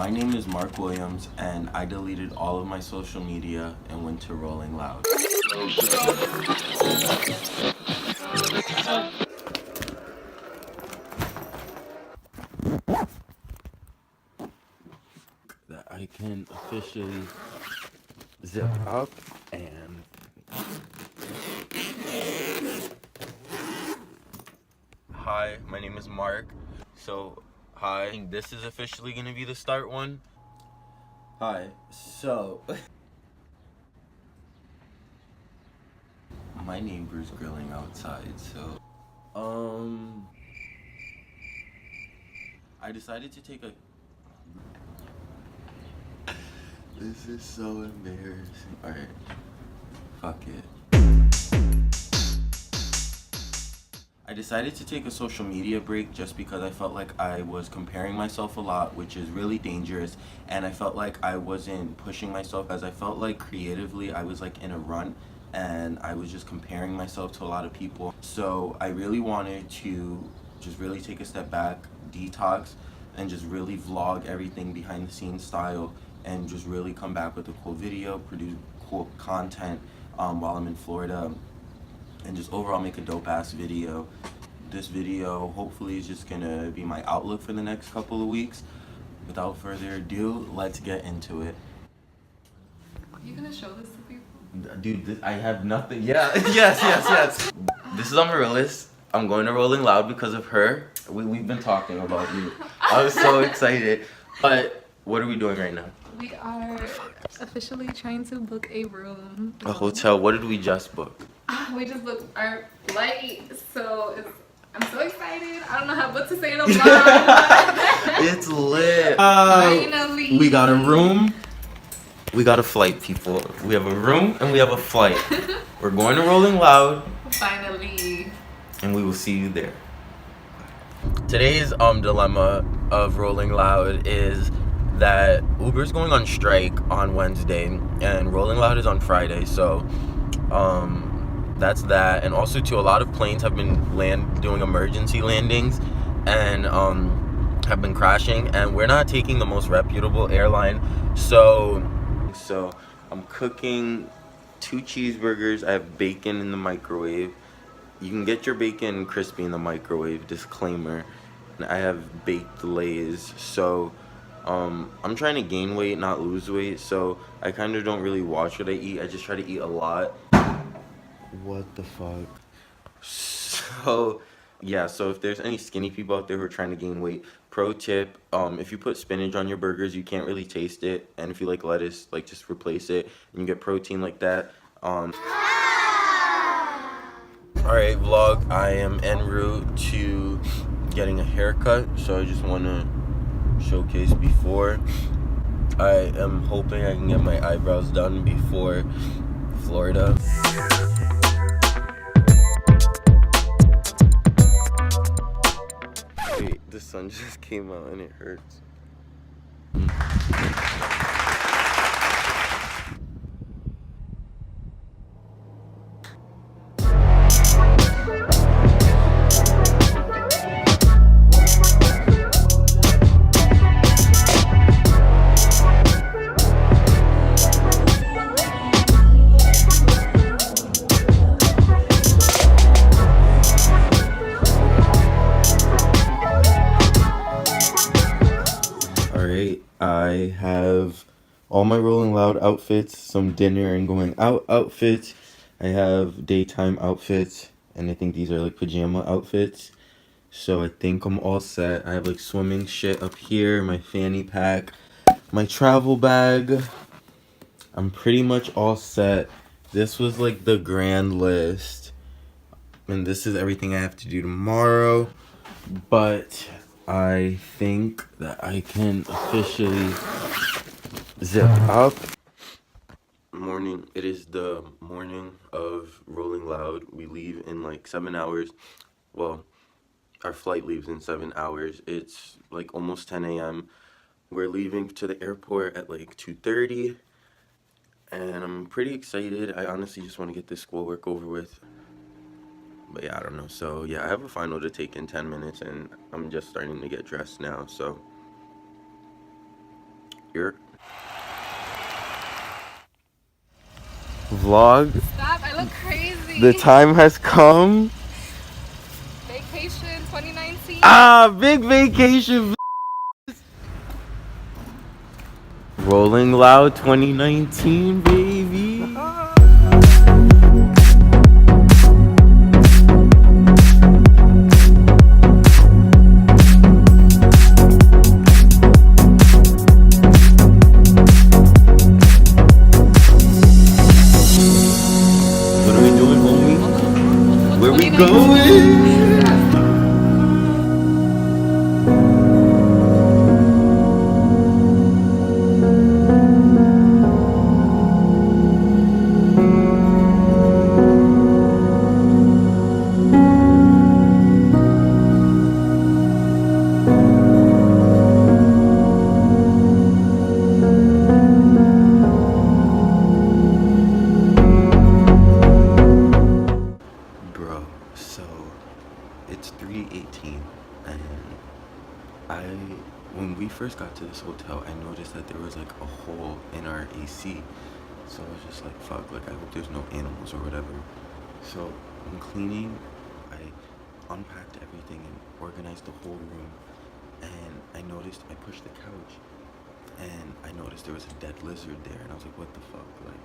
My name is Mark Williams, and I deleted all of my social media and went to Rolling Loud. That I can officially zip up and hi, my name is Mark. So, hi, this is officially gonna be the start one. Hi, so my neighbor's grilling outside, so I decided to take a this is so embarrassing. Alright, fuck it. I decided to take a social media break just because I felt like I was comparing myself a lot, which is really dangerous, and I felt like I wasn't pushing myself as I felt like creatively I was like in a run and I was just comparing myself to a lot of people. So I really wanted to just really take a step back, detox, and just really vlog everything behind the scenes style and just really come back with a cool video, produce cool content while I'm in Florida, and just overall make a dope ass video. This video hopefully is just gonna be my outlook for the next couple of weeks. Without further ado, let's get into it. You gonna show this to people? Dude, I have nothing. Yeah, yes. This is Amaryllis. I'm going to Rolling Loud because of her. We've been talking about you. I was so excited. But what are we doing right now? We are officially trying to book a room. A hotel. What did we just book? We just booked our flight, so I'm so excited. I don't know what to say in a vlog. It's lit. Finally. We got a room. We got a flight, people. We have a room and we have a flight. We're going to Rolling Loud. Finally. And we will see you there. Today's dilemma of Rolling Loud is that Uber's going on strike on Wednesday and Rolling Loud is on Friday, so that's that. And also too, a lot of planes have been doing emergency landings and have been crashing, and we're not taking the most reputable airline, so I'm cooking 2 cheeseburgers. I have bacon in the microwave. You can get your bacon crispy in the microwave, disclaimer. And I have baked Lay's, so I'm trying to gain weight, not lose weight, so I kind of don't really watch what I eat. I just try to eat a lot. What the fuck? So yeah, so if there's any skinny people out there who are trying to gain weight, pro tip, if you put spinach on your burgers, you can't really taste it, and if you like lettuce, like just replace it and you get protein like that. Alright, vlog, I am en route to getting a haircut, so I just want to showcase before. I am hoping I can get my eyebrows done before Florida. Wait, the sun just came out and it hurts. I have all my Rolling Loud outfits, some dinner and going out outfits. I have daytime outfits, and I think these are like pajama outfits. So I think I'm all set. I have like swimming shit up here, my fanny pack, my travel bag. I'm pretty much all set. This was like the grand list. And this is everything I have to do tomorrow. But I think that I can officially zip up. Morning. It is the morning of Rolling Loud. We leave in like 7 hours. Well, our flight leaves in 7 hours. It's like almost 10 a.m. We're leaving to the airport at like 2:30. And I'm pretty excited. I honestly just want to get this schoolwork over with. But yeah, I don't know. So yeah, I have a final to take in 10 minutes and I'm just starting to get dressed now. So Here. Vlog. Stop, I look crazy. The time has come. Vacation 2019. Ah, big vacation. Rolling Loud 2019, baby. What are we doing, homie? Where we going? Bro, so it's 3:18 and when we first got to this hotel, I noticed that there was like a hole in our AC. So I was just like, fuck, like I hope there's no animals or whatever. So I'm cleaning, I unpacked everything and organized the whole room, and I noticed I pushed the couch and I noticed there was a dead lizard there, and I was like, what the fuck, like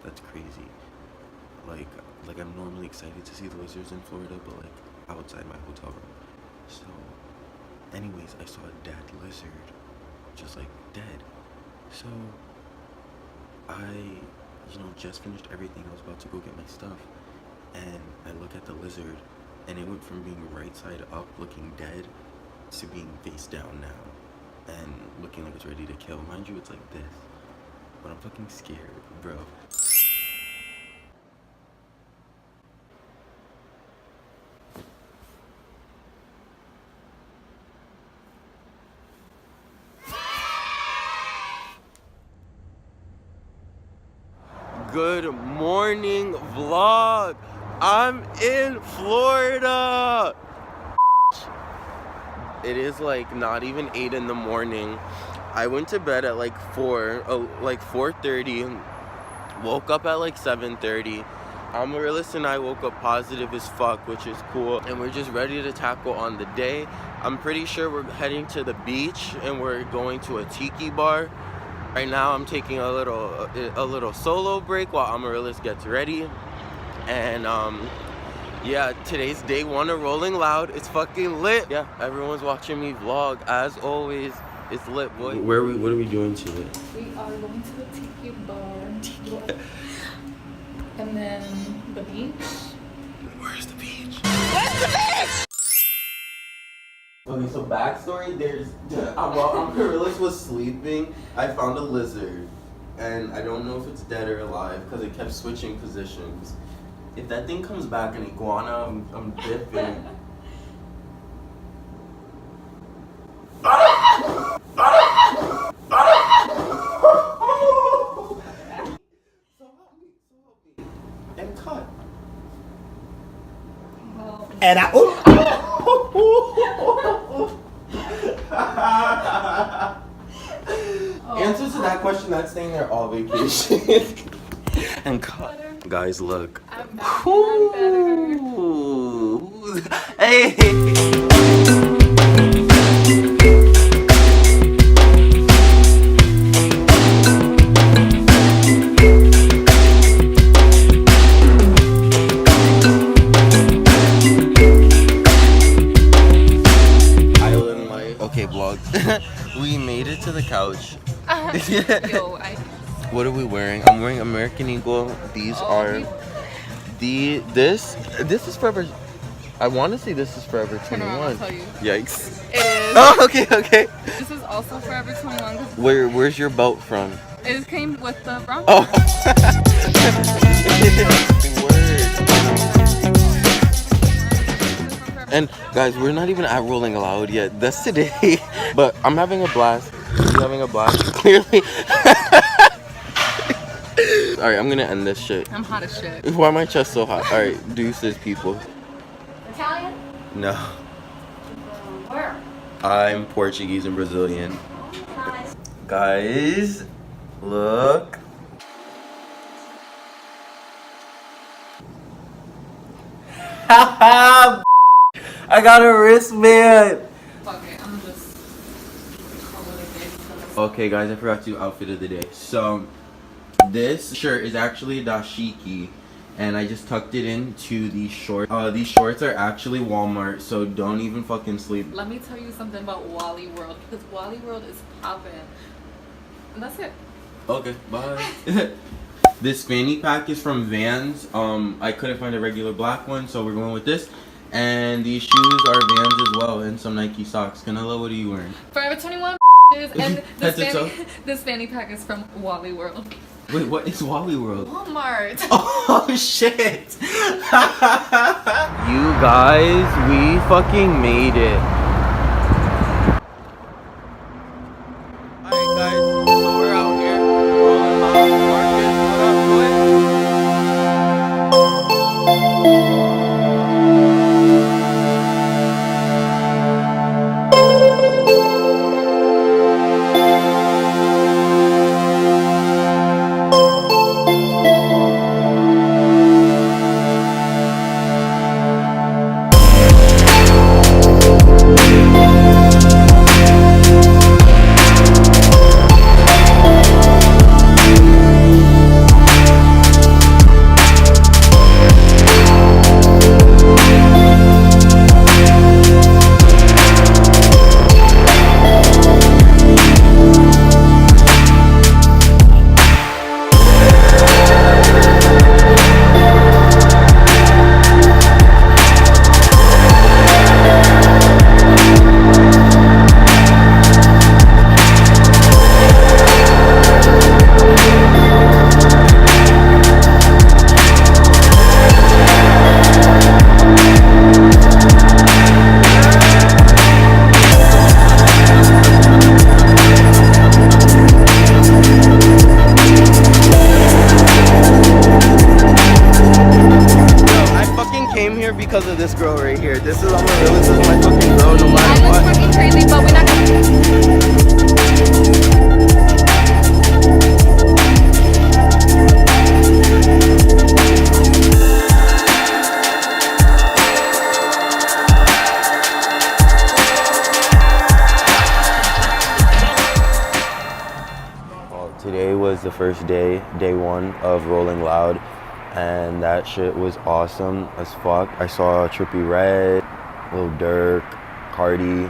that's crazy. Like I'm normally excited to see the lizards in Florida, but like outside my hotel room. So anyways, I saw a dead lizard, just like dead. So I, just finished everything. I was about to go get my stuff, and I look at the lizard, and it went from being right side up, looking dead, to being face down now, and looking like it's ready to kill. Mind you, it's like this, but I'm fucking scared, bro. Good morning, vlog. I'm in Florida. It is like not even 8 in the morning. I went to bed at like 4:30. Woke up at like 7:30. Amaryllis and I woke up positive as fuck, which is cool. And we're just ready to tackle on the day. I'm pretty sure we're heading to the beach and we're going to a tiki bar. Right now I'm taking a little solo break while Amaryllis gets ready. And yeah, today's day 1 of Rolling Loud. It's fucking lit. Yeah, everyone's watching me vlog as always. It's lit, boy. What are we doing today? We are going to the tiki bar. And then the beach. Where's the beach? Where's the beach? Okay, so backstory, while Amaryllis was sleeping, I found a lizard. And I don't know if it's dead or alive because it kept switching positions. If that thing comes back an iguana, I'm dipping. And cut. And Answer to that question, that's staying there all vacation. And cut. Guys, look. I'm back and I'm better. Hey! Island life. Okay, vlog. We made it to the couch. Yo, What are we wearing? I'm wearing American Eagle. These are this is Forever. I want to say this is Forever 21. Turn around, I'll tell you. Yikes. It is. Oh, okay. This is also Forever 21. Where's your belt from? It came with the brown. Oh. Word. And guys, we're not even at Rolling Loud yet. That's today. But I'm having a blast. You're having a blast. Clearly. Alright, I'm gonna end this shit. I'm hot as shit. Why my chest so hot? Alright, deuces, people. Italian? No. Where? I'm Portuguese and Brazilian. Nice. Guys, look. I got a wristband. Fuck it, I'm just calling it a day because Okay, guys, I forgot to outfit of the day. So, this shirt is actually a dashiki, and I just tucked it into these shorts. These shorts are actually Walmart, so don't even fucking sleep. let me tell you something about Wally World because Wally World is popping. And that's it. Okay, bye. This fanny pack is from Vans. I couldn't find a regular black one, so we're going with this. And these shoes are Vans as well, and some Nike socks. Canelo, what are you wearing? Forever 21 and this fanny pack is from Wally World. Wait, what is Wally World? Walmart. Oh shit! You guys, we fucking made it. Alright guys, so we're out here. Rolling Loud Market. What up, boy? Because of this girl right here. This is, I'm gonna realize this is my fucking girl no matter I what. was fucking crazy, but we're not gonna. Today was the first day, day one of Rolling Loud, and that shit was awesome as fuck. I saw Trippie Redd, Lil Durk, Cardi.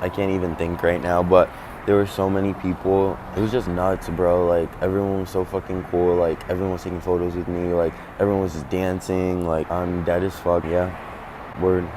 I can't even think right now, but there were so many people. It was just nuts, bro. Like, everyone was so fucking cool. Like, everyone was taking photos with me. Like, everyone was just dancing. Like, I'm dead as fuck. Yeah, word.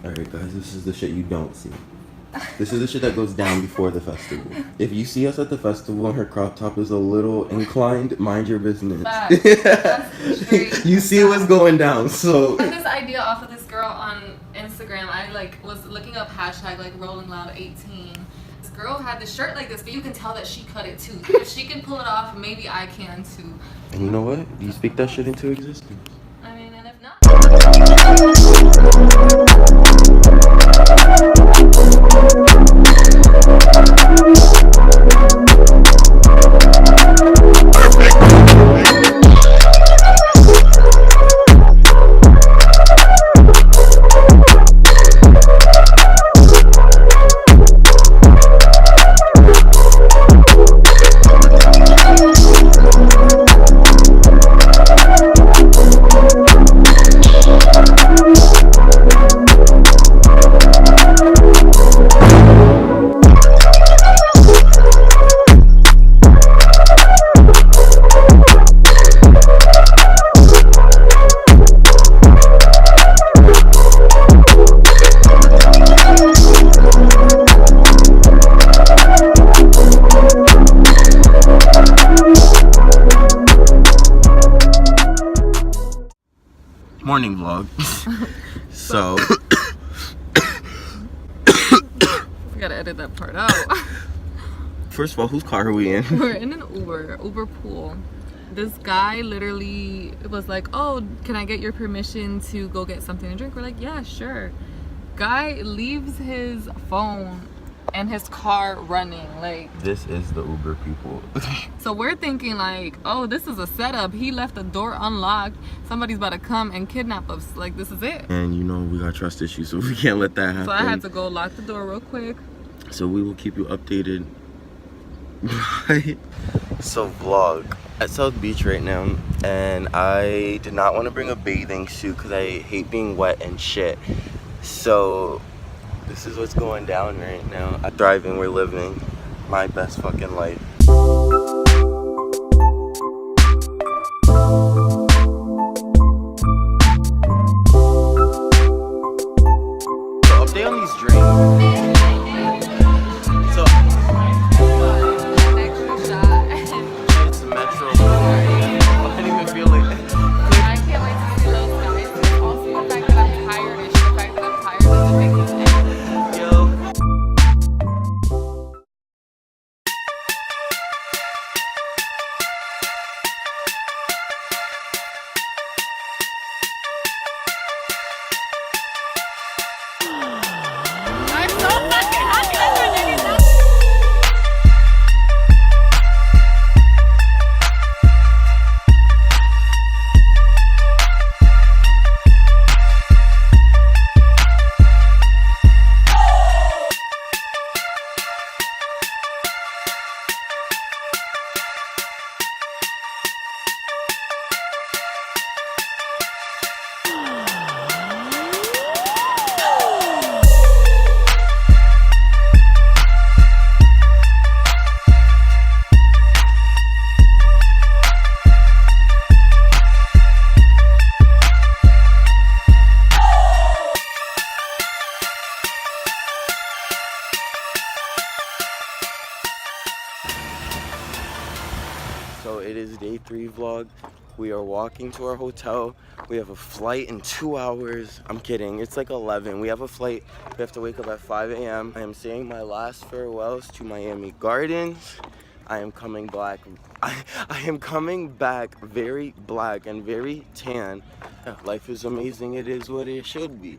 Alright guys, this is the shit you don't see. This is the shit that goes down before the festival. If you see us at the festival and her crop top is a little inclined, mind your business. That's straight. You see what's going down, so. I got this idea off of this girl on Instagram. I was looking up hashtag Rolling Loud 18. This girl had this shirt like this, but you can tell that she cut it too. If she can pull it off, maybe I can too. And you know what? You speak that shit into existence. I mean, and if not. morning vlog. So We gotta edit that part out. first of all, whose car are we in? We're in an Uber pool. This guy literally was like, oh, can I get your permission to go get something to drink? We're like, yeah, sure. Guy leaves his phone and his car running. Like, This is the Uber people. so we're thinking like, oh, this is a setup. He left the door unlocked. Somebody's about to come and kidnap us. Like, this is it. And you know we got trust issues, so we can't let that happen. So I had to go lock the door real quick. So we will keep you updated. So vlog at South Beach right now, and I did not want to bring a bathing suit because I hate being wet and shit. So this is what's going down right now. I'm thriving, we're living my best fucking life. So update on these drinks. So Extra shot. it's Metro. I didn't even feel it. I can't wait to see those guys. Also, the fact that I'm tired is the fact that I'm tired is the biggest thing. Yo. I'm so fucking happy that we're doing that. So it is day 3 vlog. We are walking to our hotel. We have a flight in 2 hours. I'm kidding, it's like 11. We have a flight. We have to wake up at 5 a.m. I am saying my last farewells to Miami Gardens. I am coming back. I am coming back very black and very tan. Life is amazing. It is what it should be.